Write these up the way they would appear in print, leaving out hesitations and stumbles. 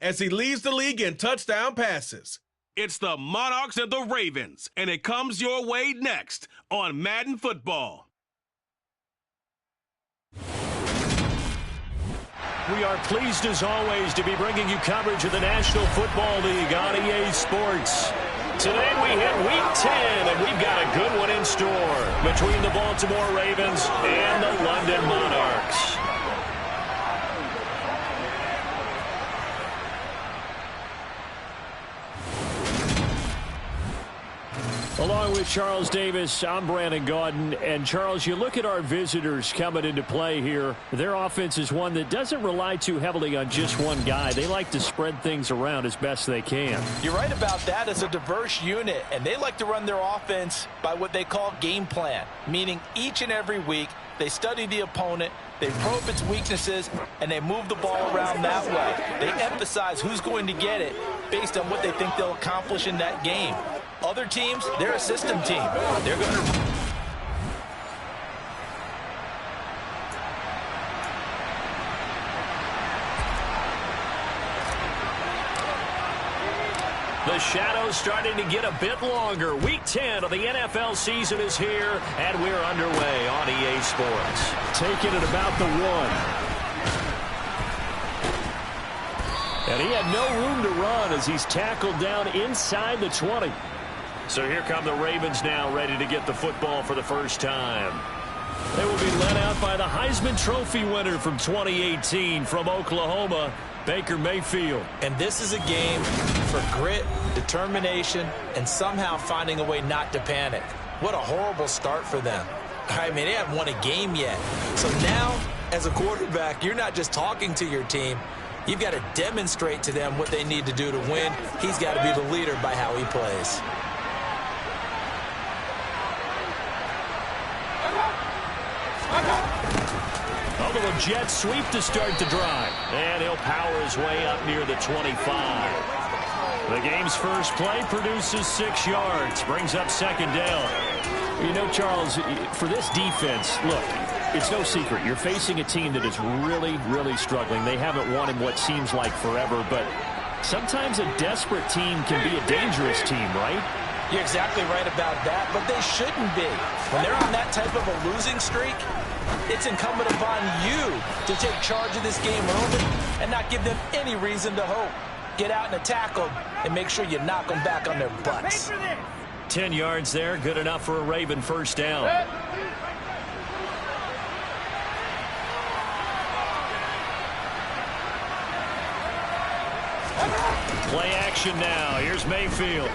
as he leads the league in touchdown passes. It's the Monarchs and the Ravens, and it comes your way next on Madden Football. We are pleased, as always, to be bringing you coverage of the National Football League on EA Sports. Today we hit Week 10, and we've got a good one in store between the Baltimore Ravens and the London Monarchs. Along with Charles Davis, I'm Brandon Gaudin. And, Charles, you look at our visitors coming into play here. Their offense is one that doesn't rely too heavily on just one guy. They like to spread things around as best they can. You're right about that. It's a diverse unit, and they like to run their offense by what they call game plan, meaning each and every week they study the opponent, they probe its weaknesses, and they move the ball around that way. They emphasize who's going to get it based on what they think they'll accomplish in that game. Other teams, they're a system team. They're going to... The shadow's starting to get a bit longer. Week 10 of the NFL season is here, and we're underway on EA Sports. Taking it about the 1. And he had no room to run as he's tackled down inside the 20. So here come the Ravens now, ready to get the football for the first time. They will be led out by the Heisman Trophy winner from 2018 from Oklahoma, Baker Mayfield. And this is a game for grit, determination, and somehow finding a way not to panic. What a horrible start for them. I mean, they haven't won a game yet. So now, as a quarterback, you're not just talking to your team. You've got to demonstrate to them what they need to do to win. He's got to be the leader by how he plays. A little jet sweep to start the drive. And he'll power his way up near the 25. The game's first play produces 6 yards. Brings up second down. You know, Charles, for this defense, look, it's no secret. You're facing a team that is really, really struggling. They haven't won in what seems like forever, but sometimes a desperate team can be a dangerous team, right? You're exactly right about that, but they shouldn't be. When they're on that type of a losing streak, it's incumbent upon you to take charge of this game early and not give them any reason to hope. Get out and attack them and make sure you knock them back on their butts. 10 yards there, good enough for a Raven first down. Play action now. Here's Mayfield.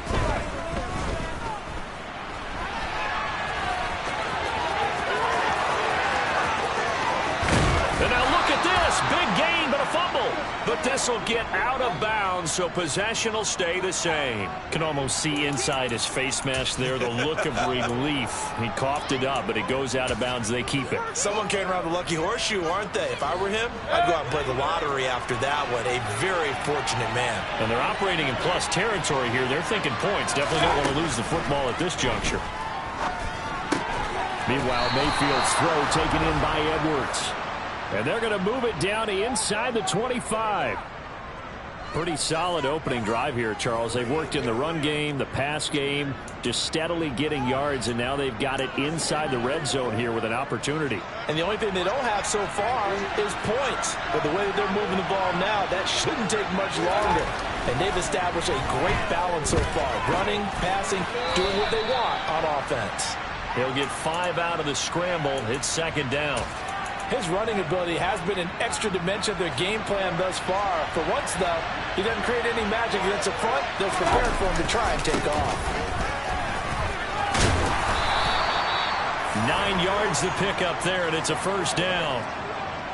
And now look at this. Big gain, but a fumble. But this will get out of bounds, so possession will stay the same. Can almost see inside his face mask there the look of relief. He coughed it up, but it goes out of bounds. They keep it. Someone carrying around the lucky horseshoe, aren't they? If I were him, I'd go out and play the lottery after that one. A very fortunate man. And they're operating in plus territory here. They're thinking points. Definitely don't want to lose the football at this juncture. Meanwhile, Mayfield's throw taken in by Edwards. And they're going to move it down to inside the 25. Pretty solid opening drive here, Charles. They've worked in the run game, the pass game, just steadily getting yards, and now they've got it inside the red zone here with an opportunity. And the only thing they don't have so far is points. But the way that they're moving the ball now, that shouldn't take much longer. And they've established a great balance so far. Running, passing, doing what they want on offense. He'll get 5 out of the scramble. It's second down. His running ability has been an extra dimension of their game plan thus far. For once, though, he doesn't create any magic against the front. They're prepared for him to try and take off. 9 yards to pick up there, and it's a first down.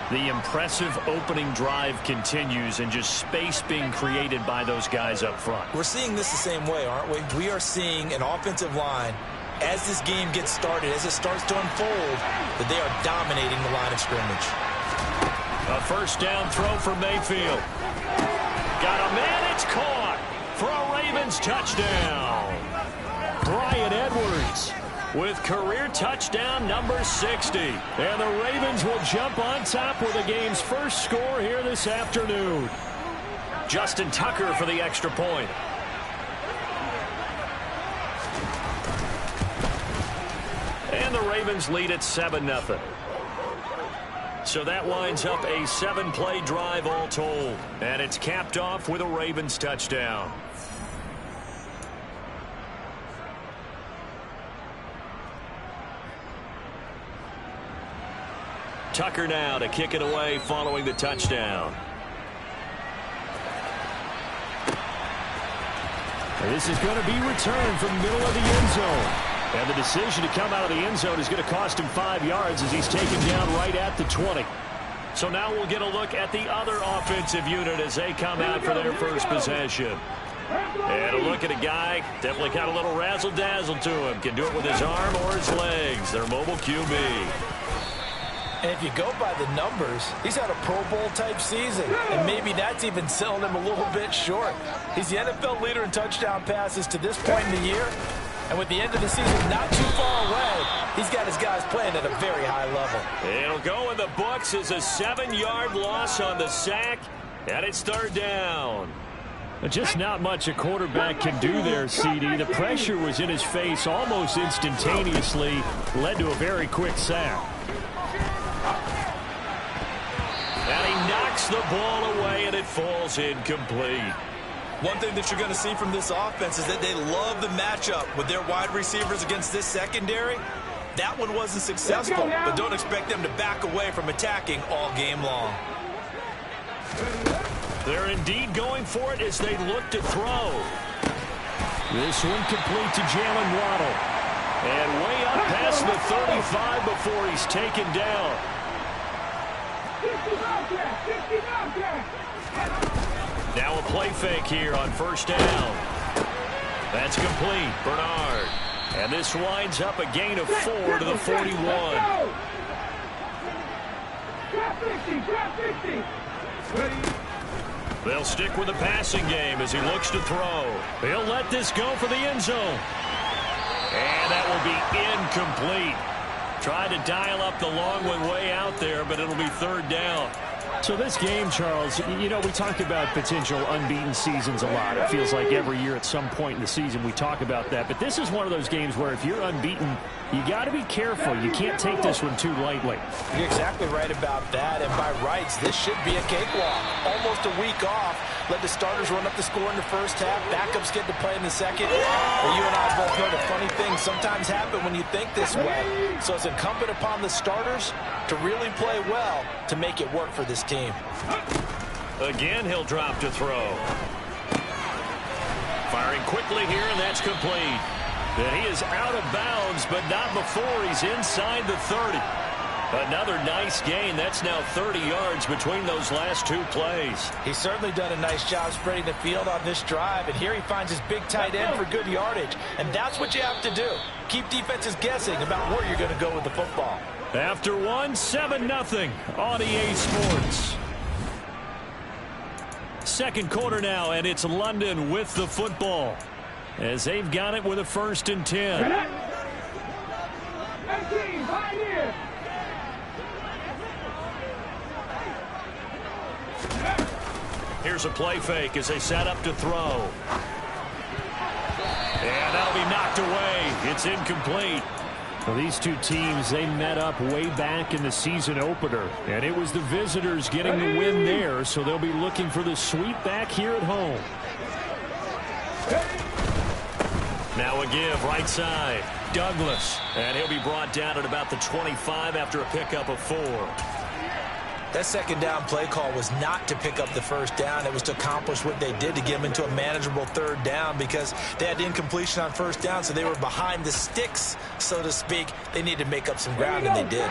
The impressive opening drive continues, and just space being created by those guys up front. We're seeing this the same way, aren't we? We are seeing an offensive line, as this game gets started, as it starts to unfold, that they are dominating the line of scrimmage. A first down throw for Mayfield. Got a man, it's caught for a Ravens touchdown. Bryan Edwards with career touchdown number 60. And the Ravens will jump on top with the game's first score here this afternoon. Justin Tucker for the extra point. And the Ravens lead at 7-0. So that winds up a 7-play drive all told. And it's capped off with a Ravens touchdown. Tucker now to kick it away following the touchdown. And this is going to be returned from the middle of the end zone. And the decision to come out of the end zone is going to cost him 5 yards as he's taken down right at the 20. So now we'll get a look at the other offensive unit as they come out for their first possession. And a look at a guy, definitely got a little razzle-dazzle to him. Can do it with his arm or his legs. Their mobile QB. And if you go by the numbers, he's had a Pro Bowl type season. And maybe that's even selling him a little bit short. He's the NFL leader in touchdown passes to this point in the year. And with the end of the season not too far away, he's got his guys playing at a very high level. It'll go in the books as a 7-yard loss on the sack. And it's third down. Just not much a quarterback can do there, CD. The pressure was in his face almost instantaneously. Led to a very quick sack. And he knocks the ball away, and it falls incomplete. One thing that you're going to see from this offense is that they love the matchup with their wide receivers against this secondary. That one wasn't successful, but don't expect them to back away from attacking all game long. They're indeed going for it as they look to throw. This one complete to Jalen Waddle. And way up past the 35 before he's taken down. Now a play fake here on first down. That's complete. Bernard. And this winds up a gain of 4 to the 41. They'll stick with the passing game as he looks to throw. He'll let this go for the end zone. And that will be incomplete. Tried to dial up the long one way out there, but it'll be third down. So this game, Charles, you know, we talk about potential unbeaten seasons a lot. It feels like every year at some point in the season we talk about that. But this is one of those games where if you're unbeaten, you got to be careful. You can't take this one too lightly. You're exactly right about that. And by rights, this should be a cakewalk. Almost a week off. Let the starters run up the score in the first half. Backups get to play in the second. Well, you and I both know the funny things sometimes happen when you think this way. So it's incumbent upon the starters to really play well to make it work for this team. Again, he'll drop to throw. Firing quickly here, and that's complete. And he is out of bounds, but not before he's inside the 30. Another nice gain. That's now 30 yards between those last two plays. He's certainly done a nice job spreading the field on this drive, and here he finds his big tight end for good yardage. And that's what you have to do. Keep defenses guessing about where you're going to go with the football. After one, 7-0 on EA Sports. Second quarter now, and it's London with the football as they've got it with a 1st and 10. Here's a play fake as they set up to throw. And that'll be knocked away. It's incomplete. Well, these two teams, they met up way back in the season opener, and it was the visitors getting the win there, so they'll be looking for the sweep back here at home. Now a give right side. Douglas. And he'll be brought down at about the 25 after a pickup of 4. That second down play call was not to pick up the first down. It was to accomplish what they did to get them into a manageable third down because they had incompletion on first down, so they were behind the sticks, so to speak. They needed to make up some ground, and they did.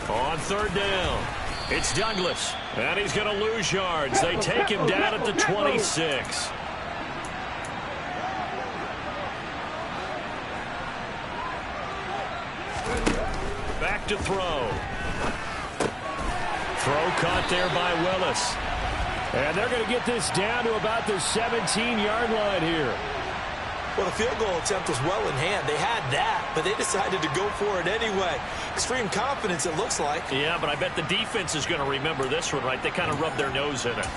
On third down, it's Douglas. And he's going to lose yards. They take him down at the 26. Back to throw. Throw caught there by Willis. And they're going to get this down to about the 17-yard line here. Well, the field goal attempt was well in hand. They had that, but they decided to go for it anyway. Extreme confidence, it looks like. Yeah, but I bet the defense is going to remember this one, right? They kind of rubbed their nose in it.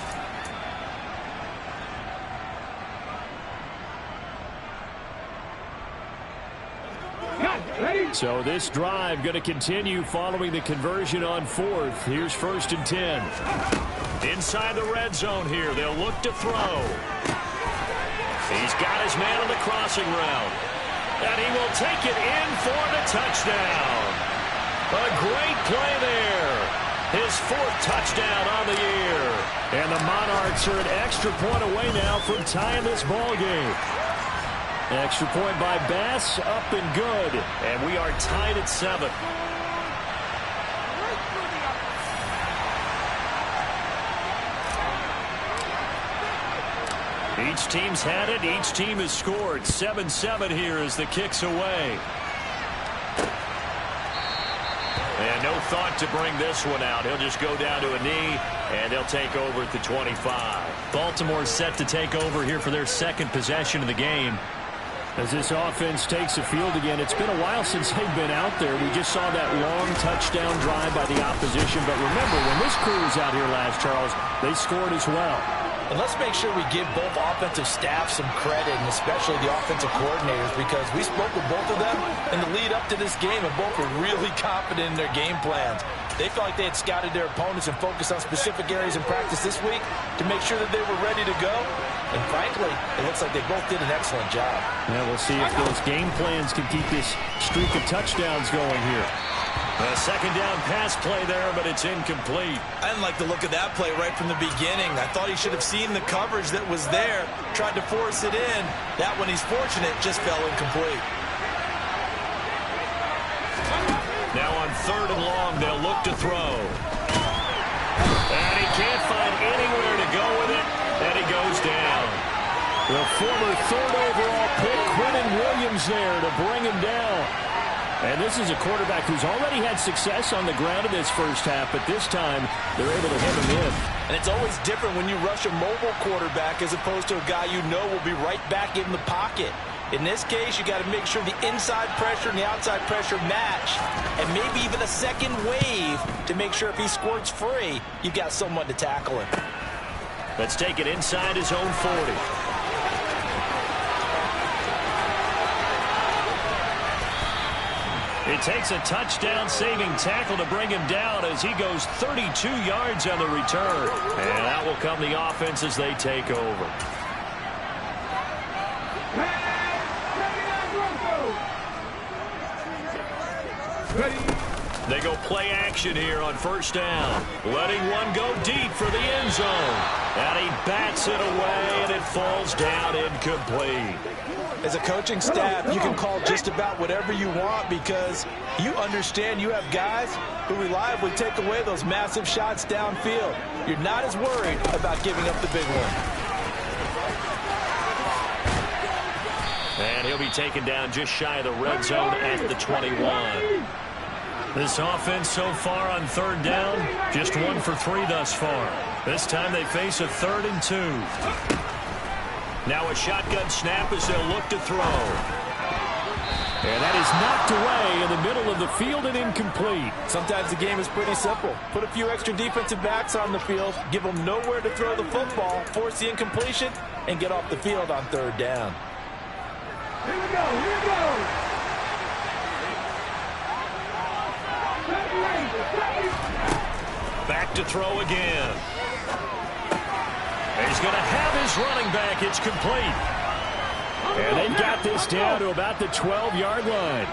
So this drive going to continue following the conversion on fourth. Here's 1st and 10. Inside the red zone here. They'll look to throw. He's got his man on the crossing route. And he will take it in for the touchdown. A great play there. His 4th touchdown on the year. And the Monarchs are an extra point away now from tying this ball game. Extra point by Bass, up and good. And we are tied at 7. Each team's had it. Each team has scored. 7-7 here as the kick's away. And no thought to bring this one out. He'll just go down to a knee, and they'll take over at the 25. Baltimore set to take over here for their 2nd possession of the game. As this offense takes the field again, it's been a while since they've been out there. We just saw that long touchdown drive by the opposition. But remember, when this crew was out here last, Charles, they scored as well. And let's make sure we give both offensive staff some credit, and especially the offensive coordinators, because we spoke with both of them in the lead up to this game, and both were really confident in their game plans. They felt like they had scouted their opponents and focused on specific areas in practice this week to make sure that they were ready to go. And frankly, it looks like they both did an excellent job. Yeah, we'll see if those game plans can keep this streak of touchdowns going here. A 2nd down pass play there, but it's incomplete. I didn't like the look of that play right from the beginning. I thought he should have seen the coverage that was there, tried to force it in. That one, he's fortunate, just fell incomplete. Now on 3rd and long, they'll look to throw. And he can't find anywhere to go with it, and he goes down. The former 3rd overall pick, Quentin Williams, there to bring him down. And this is a quarterback who's already had success on the ground in this first half, but this time they're able to hem him in. And it's always different when you rush a mobile quarterback as opposed to a guy you know will be right back in the pocket. In this case, you got to make sure the inside pressure and the outside pressure match, and maybe even a second wave to make sure if he squirts free, you've got someone to tackle him. Let's take it inside his own 40. It takes a touchdown-saving tackle to bring him down as he goes 32 yards on the return. And that will come the offense as they take over. They go play action here on 1st down. Letting one go deep for the end zone. And he bats it away, and it falls down incomplete. As a coaching staff, you can call just about whatever you want because you understand you have guys who reliably take away those massive shots downfield. You're not as worried about giving up the big one. And he'll be taken down just shy of the red zone at the 21. This offense so far on 3rd down, just 1 for 3 thus far. This time they face a 3rd and 2. Now a shotgun snap as they'll look to throw. And that is knocked away in the middle of the field and incomplete. Sometimes the game is pretty simple. Put a few extra defensive backs on the field, give them nowhere to throw the football, force the incompletion, and get off the field on 3rd down. Here we go, here we go. Back to throw again. He's going to have his running back. It's complete. And they've got this down to about the 12-yard line.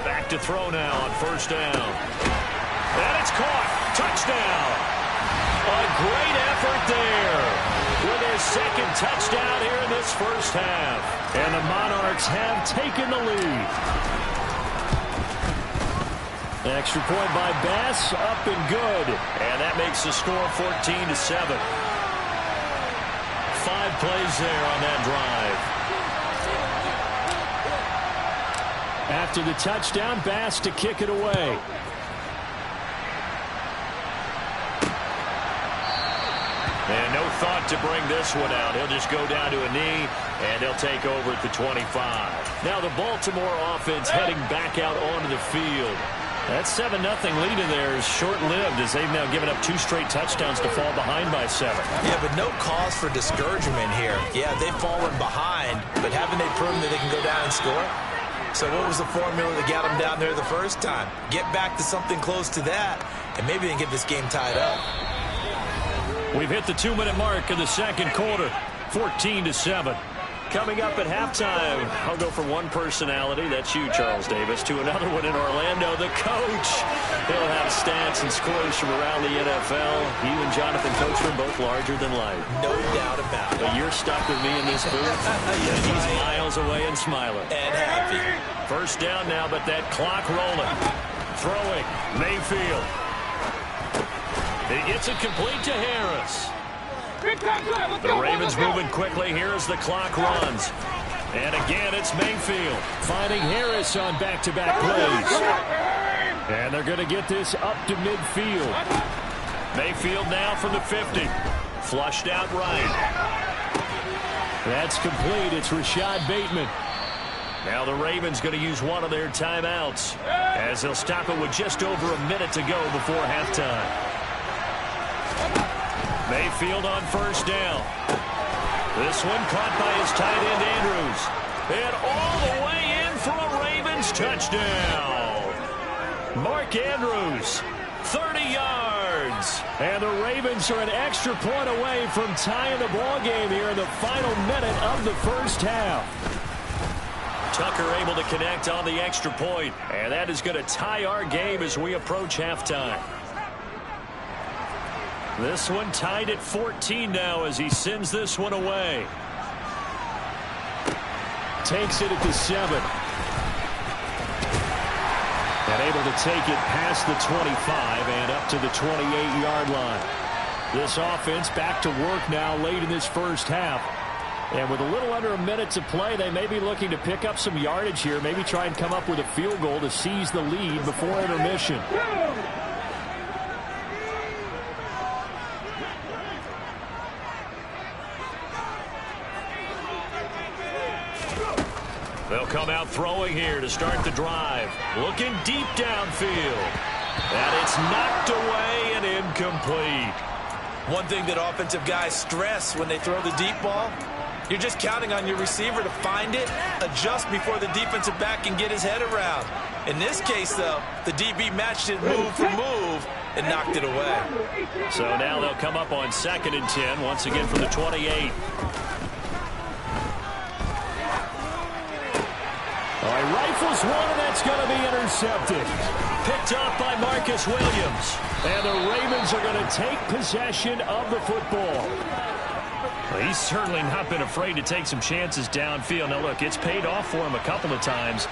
Back to throw now on 1st down. And it's caught. Touchdown. A great effort there with their 2nd touchdown here in this first half. And the Monarchs have taken the lead. Extra point by Bass, up and good. And that makes the score 14-7. 5 plays there on that drive. After the touchdown, Bass to kick it away. And no thought to bring this one out. He'll just go down to a knee, and they'll take over at the 25. Now the Baltimore offense heading back out onto the field. That 7-0 lead in there is short-lived as they've now given up 2 straight touchdowns to fall behind by 7. Yeah, but no cause for discouragement here. Yeah, they've fallen behind, but haven't they proven that they can go down and score? So what was the formula that got them down there the first time? Get back to something close to that, and maybe they can get this game tied up. We've hit the 2-minute mark of the second quarter, 14-7. Coming up at halftime, I'll go from one personality, that's you, Charles Davis, to another one in Orlando, the coach. He'll have stats and scores from around the NFL. You and Jonathan Coachman both larger than life. No doubt about it. But you're stuck with me in this booth. Yes, he's miles away and smiling. And happy. First down now, but that clock rolling. Throwing, Mayfield. He gets it complete to Harris. The Ravens moving quickly here as the clock runs. And again, it's Mayfield. Finding Harris on back-to-back plays. And they're going to get this up to midfield. Mayfield now from the 50. Flushed out right. That's complete. It's Rashad Bateman. Now the Ravens going to use one of their timeouts as they'll stop it with just over a minute to go before halftime. Mayfield on first down. This one caught by his tight end, Andrews. And all the way in for a Ravens touchdown. Mark Andrews, 30 yards. And the Ravens are an extra point away from tying the ball game here in the final minute of the first half. Tucker able to connect on the extra point. And that is going to tie our game as we approach halftime. This one tied at 14 now as he sends this one away. Takes it at the 7. And able to take it past the 25 and up to the 28-yard line. This offense back to work now late in this first half. And with a little under a minute to play, they may be looking to pick up some yardage here. Maybe try and come up with a field goal to seize the lead before intermission. They'll come out throwing here to start the drive. Looking deep downfield. And it's knocked away and incomplete. One thing that offensive guys stress when they throw the deep ball, you're just counting on your receiver to find it, adjust before the defensive back can get his head around. In this case, though, the DB matched it move for move and knocked it away. So now they'll come up on 2nd and 10, once again from the 28. All right, rifles one, and that's going to be intercepted. Picked off by Marcus Williams. And the Ravens are going to take possession of the football. Well, he's certainly not been afraid to take some chances downfield. Now, look, it's paid off for him a couple of times.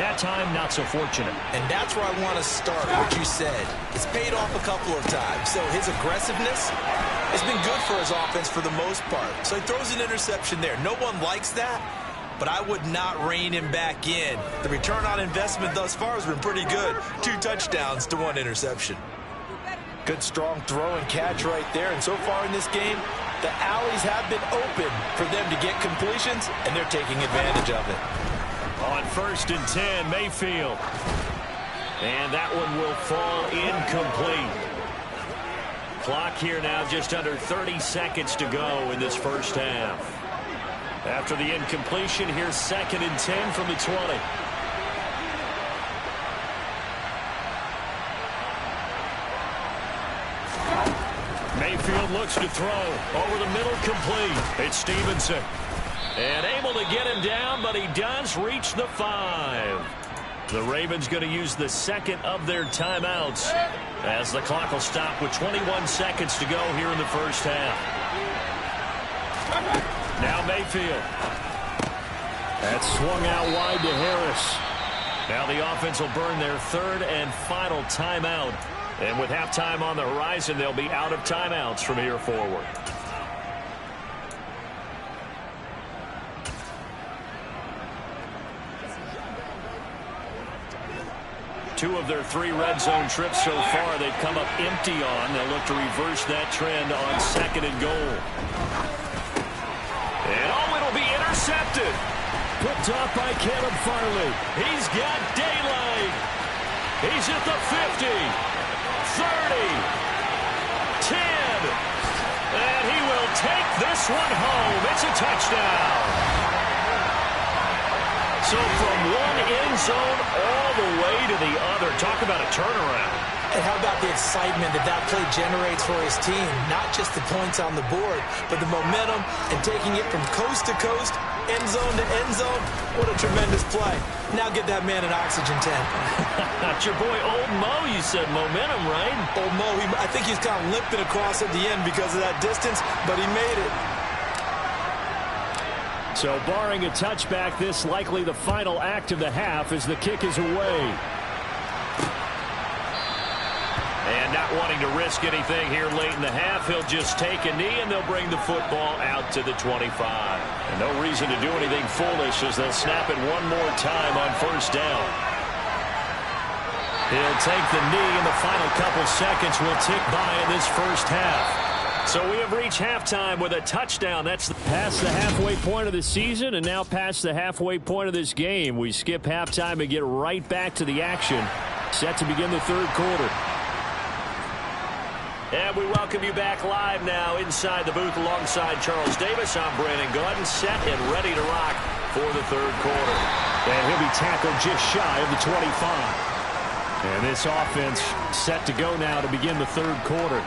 That time, not so fortunate. And that's where I want to start, what you said. It's paid off a couple of times. So his aggressiveness has been good for his offense for the most part. So he throws an interception there. No one likes that, but I would not rein him back in. The return on investment thus far has been pretty good. 2 touchdowns to 1 interception. Good strong throw and catch right there. And so far in this game, the alleys have been open for them to get completions, and they're taking advantage of it. On 1st and 10, Mayfield. And that one will fall incomplete. Clock here now just under 30 seconds to go in this first half. After the incompletion, here's 2nd and 10 from the 20. Mayfield looks to throw. Over the middle, complete. It's Stevenson. And able to get him down, but he does reach the 5. The Ravens going to use the 2nd of their timeouts as the clock will stop with 21 seconds to go here in the first half. Now Mayfield. That's swung out wide to Harris. Now the offense will burn their 3rd and final timeout. And with halftime on the horizon, they'll be out of timeouts from here forward. 2 of their 3 red zone trips so far they've come up empty on. They'll look to reverse that trend on 2nd and goal. And it'll be intercepted. Picked off by Caleb Farley. He's got daylight. He's at the 50, 30, 10. And he will take this one home. It's a touchdown. So from one end zone all the way to the other. Talk about a turnaround. And how about the excitement that play generates for his team? Not just the points on the board, but the momentum and taking it from coast to coast, end zone to end zone. What a tremendous play. Now get that man an oxygen tank. That's your boy Old Mo. You said momentum, right? Old Mo, I think he's kind of limping across at the end because of that distance, but he made it. So barring a touchback, this likely the final act of the half as the kick is away. And not wanting to risk anything here late in the half, he'll just take a knee and they'll bring the football out to the 25. And no reason to do anything foolish as they'll snap it one more time on 1st down. He'll take the knee and the final couple seconds will tick by in this first half. So we have reached halftime with a touchdown. That's past the halfway point of the season and now past the halfway point of this game. We skip halftime and get right back to the action. Set to begin the 3rd quarter. And we welcome you back live now inside the booth alongside Charles Davis. I'm Brandon Gordon, set and ready to rock for the 3rd quarter. And he'll be tackled just shy of the 25. And this offense set to go now to begin the 3rd quarter.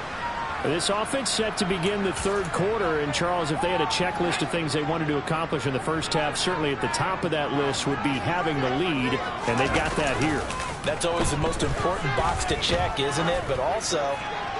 This offense set to begin the 3rd quarter. And, Charles, if they had a checklist of things they wanted to accomplish in the first half, certainly at the top of that list would be having the lead, and they've got that here. That's always the most important box to check, isn't it? But also,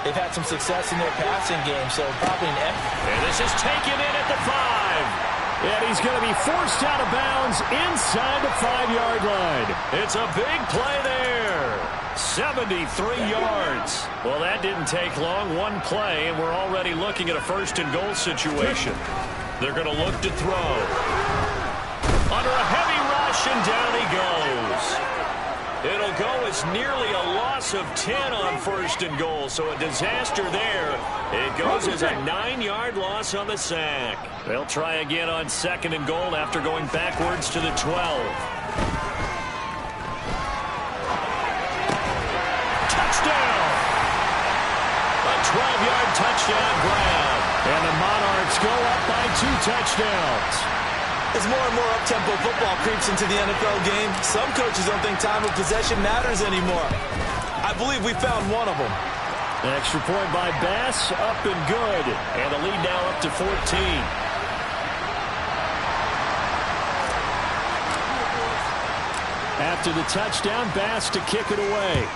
they've had some success in their passing game, so probably an F. And this is taken in at the 5. And he's going to be forced out of bounds inside the 5-yard line. It's a big play there. 73 yards. Well, that didn't take long. One play, and we're already looking at a 1st and goal situation. They're going to look to throw. Under a heavy rush, and down he goes. It'll go as nearly a loss of 10 on 1st and goal, so a disaster there. It goes as a 9-yard loss on the sack. They'll try again on 2nd and goal after going backwards to the 12. Touchdown! A 12-yard touchdown grab. And the Monarchs go up by 2 touchdowns. As more and more up-tempo football creeps into the NFL game, some coaches don't think time of possession matters anymore. I believe we found one of them. An extra point by Bass, up and good. And the lead now up to 14. After the touchdown, Bass to kick it away.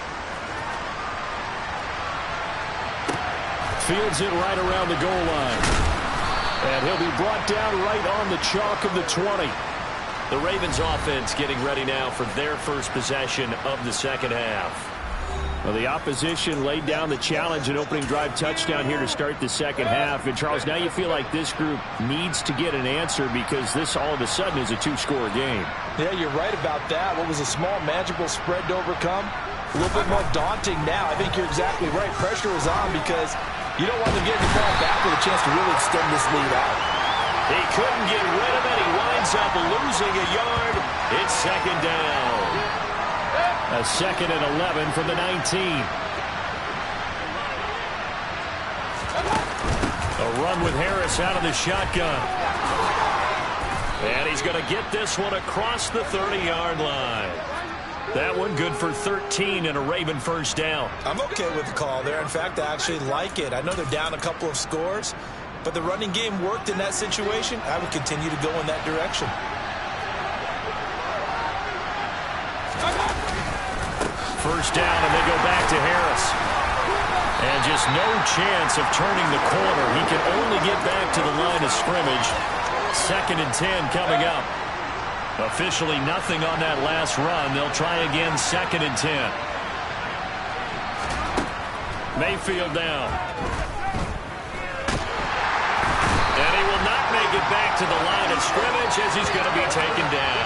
Fields it right around the goal line. And he'll be brought down right on the chalk of the 20. The Ravens offense getting ready now for their first possession of the 2nd half. Well, the opposition laid down the challenge and opening drive touchdown here to start the 2nd half. And, Charles, now you feel like this group needs to get an answer because this all of a sudden is a 2-score game. Yeah, you're right about that. What was a small, manageable spread to overcome? A little bit more daunting now. I think you're exactly right. Pressure is on because you don't want them getting the ball back with a chance to really extend this lead out. He couldn't get rid of it. He winds up losing a yard. It's 2nd down. A 2nd and 11 from the 19. A run with Harris out of the shotgun. And he's going to get this one across the 30-yard line. That one good for 13 and a Raven 1st down. I'm okay with the call there. In fact, I actually like it. I know they're down a couple of scores, but the running game worked in that situation. I would continue to go in that direction. First down, and they go back to Harris. And just no chance of turning the corner. He can only get back to the line of scrimmage. 2nd and 10 coming up. Officially nothing on that last run. They'll try again 2nd and 10. Mayfield down. And he will not make it back to the line of scrimmage as he's going to be taken down.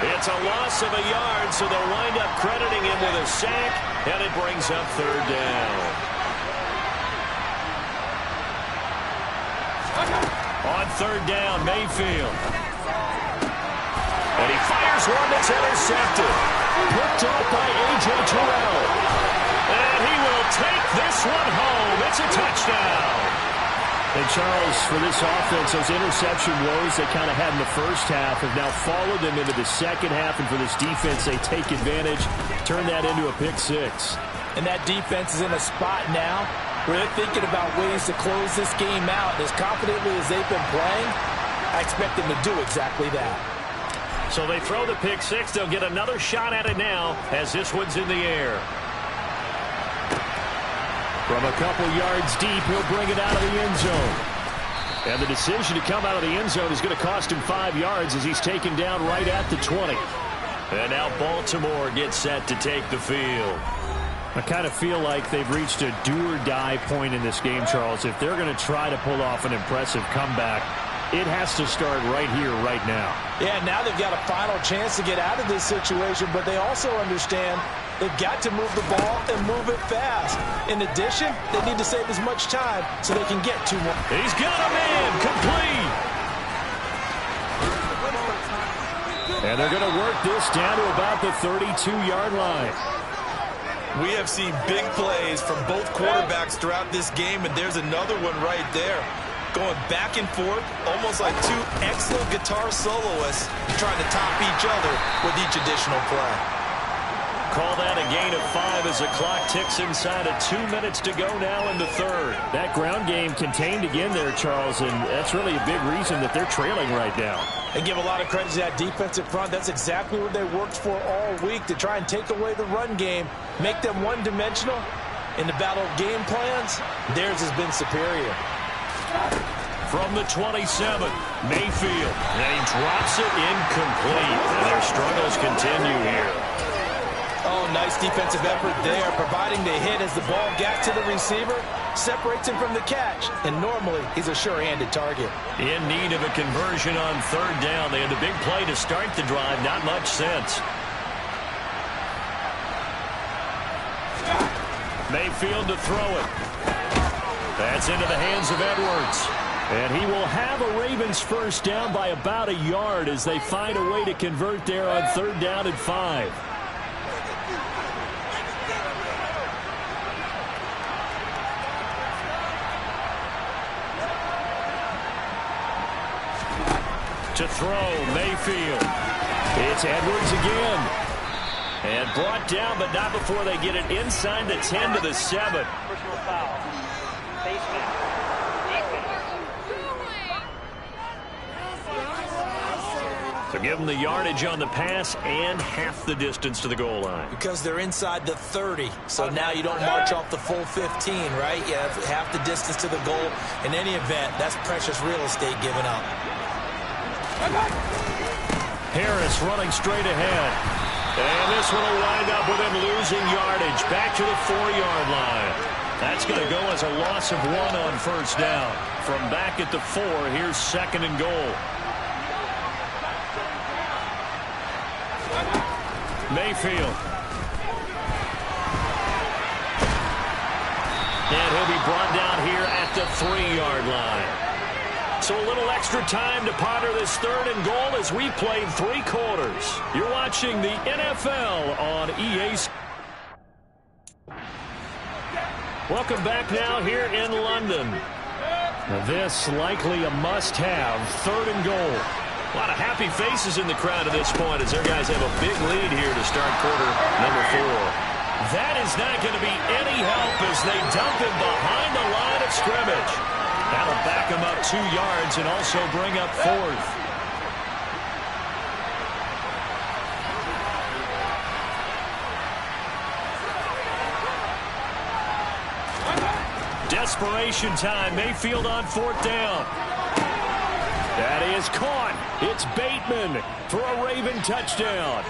It's a loss of a yard, so they'll wind up crediting him with a sack, and it brings up third down. On third down, Mayfield. And he fires one that's intercepted. Picked off by A.J. Terrell. And he will take this one home. It's a touchdown. And Charles, for this offense, those interception woes they kind of had in the first half have now followed them into the second half. And for this defense, they take advantage, turn that into a pick six. And that defense is in a spot now where they're thinking about ways to close this game out. And as confidently as they've been playing, I expect them to do exactly that. So they throw the pick six. They'll get another shot at it now as this one's in the air. From a couple yards deep, he'll bring it out of the end zone. And the decision to come out of the end zone is going to cost him 5 yards as he's taken down right at the 20. And now Baltimore gets set to take the field. I kind of feel like they've reached a do-or-die point in this game, Charles. If they're going to try to pull off an impressive comeback, it has to start right here, right now. Yeah, now they've got a final chance to get out of this situation, but they also understand they've got to move the ball and move it fast. In addition, they need to save as much time so they can get 2 more. He's got a man, complete. And they're going to work this down to about the 32-yard line. We have seen big plays from both quarterbacks throughout this game, and there's another one right there. Going back and forth, almost like 2 excellent guitar soloists trying to top each other with each additional play. Call that a gain of 5 as the clock ticks inside of 2 minutes to go now in the third. That ground game contained again there, Charles, and that's really a big reason that they're trailing right now. They give a lot of credit to that defensive front. That's exactly what they worked for all week, to try and take away the run game, make them one-dimensional. In the battle of game plans, theirs has been superior. From the 27, Mayfield. And he drops it incomplete. And their struggles continue here. Oh, nice defensive effort there, providing the hit as the ball got to the receiver, separates him from the catch, and normally he's a sure-handed target. In need of a conversion on third down. They had a big play to start the drive, not much sense. Mayfield to throw it. That's into the hands of Edwards. And he will have a Ravens first down by about a yard as they find a way to convert there on third down and 5. To throw, Mayfield. It's Edwards again. And brought down, but not before they get it inside the 10 to the 7. Personal foul. Basement. So give them the yardage on the pass and half the distance to the goal line. Because they're inside the 30, so now you don't march off the full 15, right? You have half the distance to the goal. In any event, that's precious real estate given up. Harris running straight ahead. And this one will wind up with him losing yardage. Back to the 4-yard line. That's going to go as a loss of 1 on first down. From back at the 4, here's second and goal. Mayfield. And he'll be brought down here at the 3-yard line. So a little extra time to ponder this third and goal as we played 3 quarters. You're watching the NFL on EA. Welcome back now here in London. This likely a must-have, third and goal. A lot of happy faces in the crowd at this point as their guys have a big lead here to start quarter number 4. That is not going to be any help as they dump him behind the line of scrimmage. That'll back him up 2 yards and also bring up 4th. Desperation time. Mayfield on 4th down. That is caught. It's Bateman for a Raven touchdown.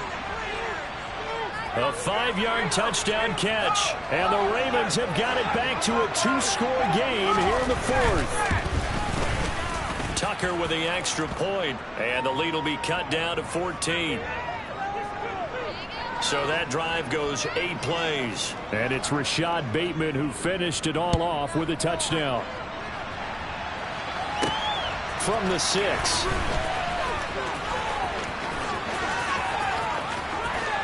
A 5-yard touchdown catch. And the Ravens have got it back to a 2-score game here in the 4th. Tucker with the extra point. And the lead will be cut down to 14. So that drive goes 8 plays. And it's Rashad Bateman who finished it all off with a touchdown. From the 6.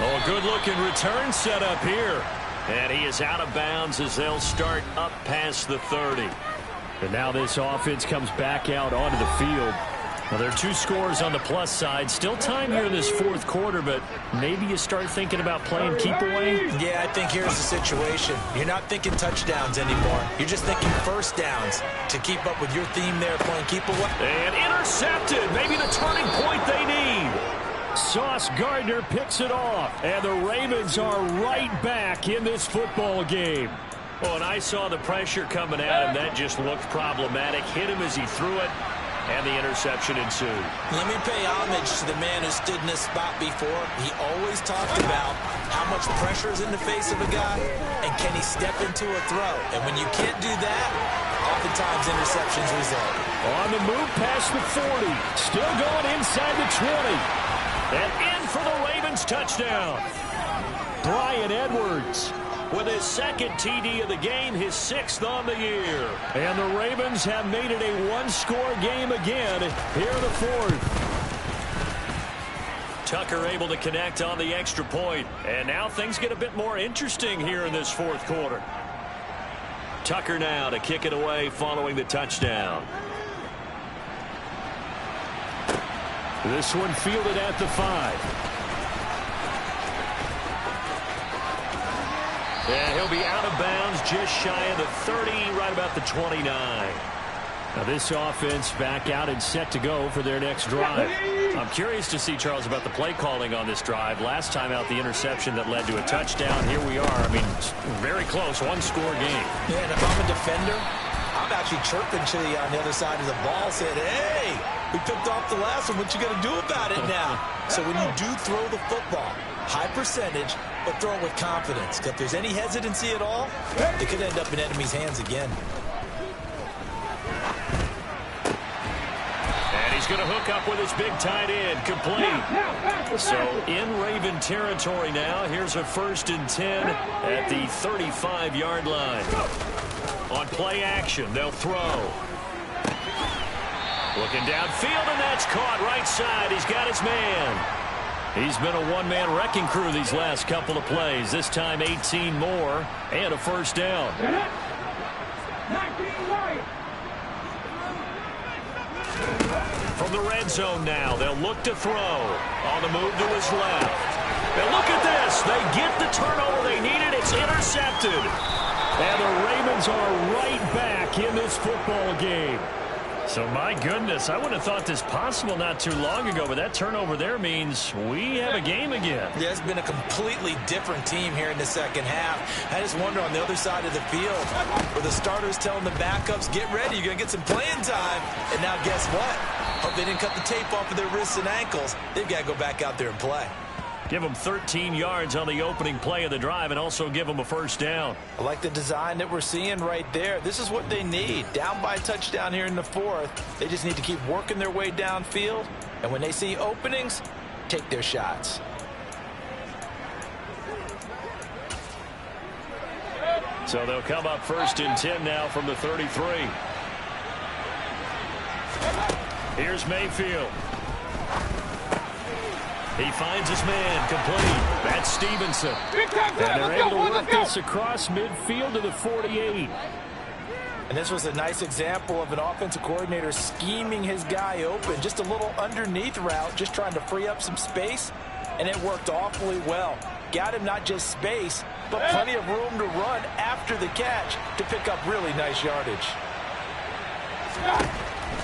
Oh, good-looking return set up here. And he is out of bounds as they'll start up past the 30. And now this offense comes back out onto the field. Well, there are 2 scores on the plus side. Still time here in this fourth quarter, but maybe you start thinking about playing keep away? Yeah, I think here's the situation. You're not thinking touchdowns anymore. You're just thinking first downs to keep up with your theme there, playing keep away. And intercepted. Maybe the turning point they need. Sauce Gardner picks it off, and the Ravens are right back in this football game. Well, and I saw the pressure coming at him. That just looked problematic. Hit him as he threw it, and the interception ensued. Let me pay homage to the man who stood in this spot before. He always talked about how much pressure is in the face of a guy, and can he step into a throw. And when you can't do that, oftentimes interceptions result. On the move past the 40. Still going inside the 20. And in for the Ravens touchdown. Bryan Edwards with his second TD of the game, his 6th on the year. And the Ravens have made it a one-score game again here in the fourth. Tucker able to connect on the extra point. And now things get a bit more interesting here in this fourth quarter. Tucker now to kick it away following the touchdown. This one fielded at the 5. And he'll be out of bounds just shy of the 30, right about the 29. Now this offense back out and set to go for their next drive. I'm curious to see, Charles, about the play calling on this drive. Last time out, the interception that led to a touchdown. Here we are. I mean, very close, one-score game. Yeah, and if I'm a defender, I'm actually chirping to you on the other side of the ball, saying, hey, we picked off the last one. What you going to do about it now? So when you do throw the football, high percentage, but throw it with confidence. If there's any hesitancy at all, it could end up in enemy's hands again. And he's going to hook up with his big tight end, complete. So in Raven territory now, here's a 1st and 10 at the 35-yard line. On play action, they'll throw. Looking downfield, and that's caught right side. He's got his man. He's been a one-man wrecking crew these last couple of plays. This time 18 more and a first down. From the red zone now, they'll look to throw. On the move to his left. And look at this. They get the turnover they needed. It's intercepted. And the Ravens are right back in this football game. So, my goodness, I wouldn't have thought this possible not too long ago, but that turnover there means we have a game again. Yeah, it's been a completely different team here in the second half. I just wonder on the other side of the field, where the starters telling the backups, get ready, you're going to get some playing time. And now guess what? Hope they didn't cut the tape off of their wrists and ankles. They've got to go back out there and play. Give them 13 yards on the opening play of the drive and also give them a first down. I like the design that we're seeing right there. This is what they need. Down by a touchdown here in the fourth. They just need to keep working their way downfield. And when they see openings, take their shots. So they'll come up 1st and 10 now from the 33. Here's Mayfield. He finds his man, complete. That's Stevenson. And they're able to work this across midfield to the 48. And this was a nice example of an offensive coordinator scheming his guy open. Just a little underneath route, just trying to free up some space. And it worked awfully well. Got him not just space, but plenty of room to run after the catch to pick up really nice yardage.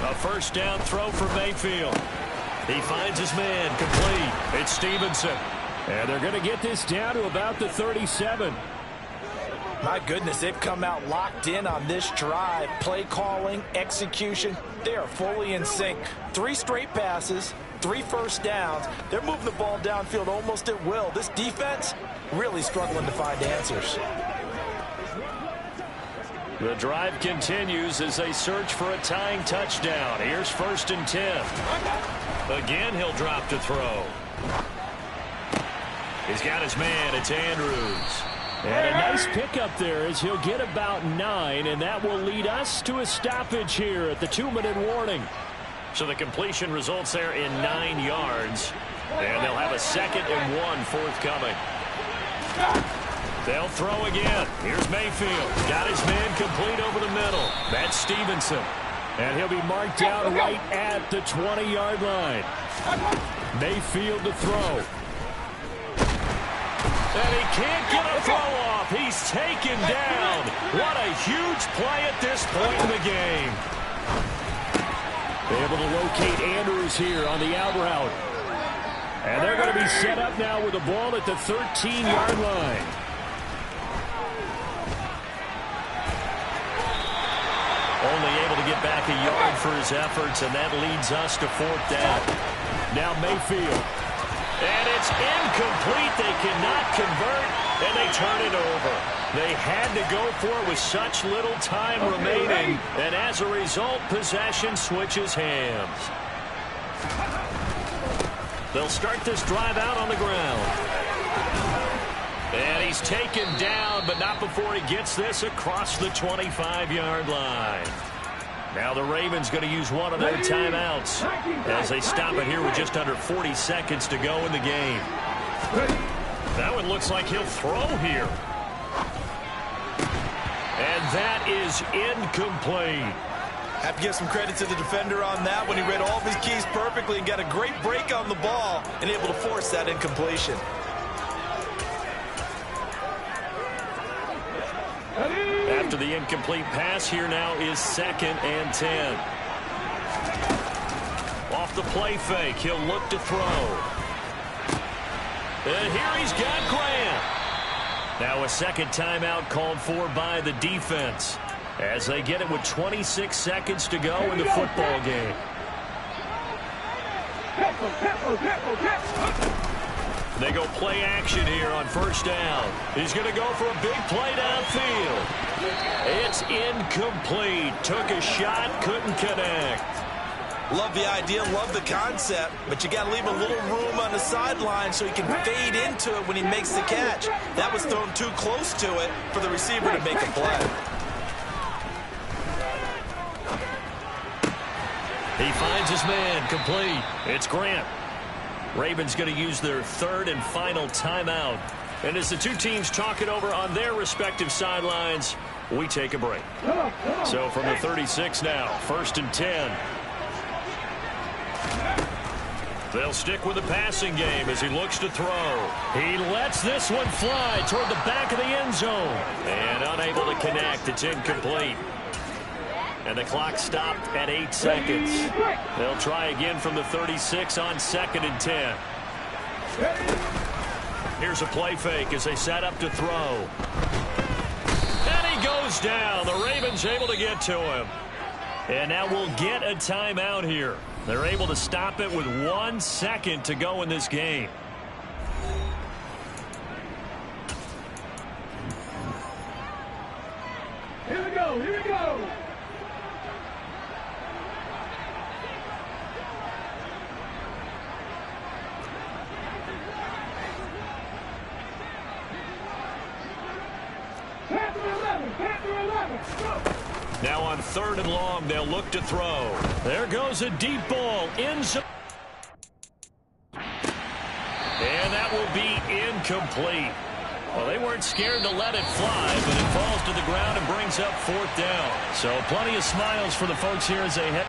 A first down throw for Mayfield. He finds his man, complete. It's Stevenson. And they're going to get this down to about the 37. My goodness, they've come out locked in on this drive. Play calling, execution, they are fully in sync. 3 straight passes, 3 first downs. They're moving the ball downfield almost at will. This defense really struggling to find answers. The drive continues as they search for a tying touchdown. Here's 1st and 10. Again, he'll drop to throw. He's got his man. It's Andrews. And a nice pickup there as he'll get about 9, and that will lead us to a stoppage here at the 2-minute warning. So the completion results there in 9 yards. And they'll have a 2nd and 1 forthcoming. They'll throw again. Here's Mayfield. Got his man complete over the middle. That's Stevenson. And he'll be marked down right at the 20-yard line. Mayfield to throw. And he can't get a throw off. He's taken down. What a huge play at this point in the game. Able to locate Andrews here on the out route. And they're going to be set up now with the ball at the 13-yard line. Only able to get back a yard for his efforts, and that leads us to 4th down. Now Mayfield. And it's incomplete. They cannot convert, and they turn it over. They had to go for it with such little time remaining, and as a result, possession switches hands. They'll start this drive out on the ground. And he's taken down, but not before he gets this across the 25-yard line. Now the Ravens going to use one of their timeouts as they stop it here with just under 40 seconds to go in the game. That one looks like he'll throw here. And that is incomplete. Have to give some credit to the defender on that when he read all of his keys perfectly and got a great break on the ball and able to force that incompletion. After the incomplete pass, here now is 2nd and 10. Off the play fake, he'll look to throw. And here he's got Grant. Now a 2nd timeout called for by the defense as they get it with 26 seconds to go in the football game. They go play action here on 1st down. He's going to go for a big play downfield. It's incomplete. Took a shot, couldn't connect. Love the idea, love the concept, but you got to leave a little room on the sideline so he can fade into it when he makes the catch. That was thrown too close to it for the receiver to make a play. He finds his man complete. It's Grant. Ravens going to use their 3rd and final timeout. And as the two teams talk it over on their respective sidelines, we take a break. So from the 36 now, 1st and 10. They'll stick with the passing game as he looks to throw. He lets this one fly toward the back of the end zone. And unable to connect. It's incomplete. And the clock stopped at 8 seconds. They'll try again from the 36 on 2nd and 10. Here's a play fake as they set up to throw. And he goes down. The Ravens able to get to him. And now we'll get a timeout here. They're able to stop it with 1 second to go in this game. Here we go, here we go. Now on 3rd and long, they'll look to throw. There goes a deep ball. And that will be incomplete. Well, they weren't scared to let it fly, but it falls to the ground and brings up 4th down. So plenty of smiles for the folks here as they head.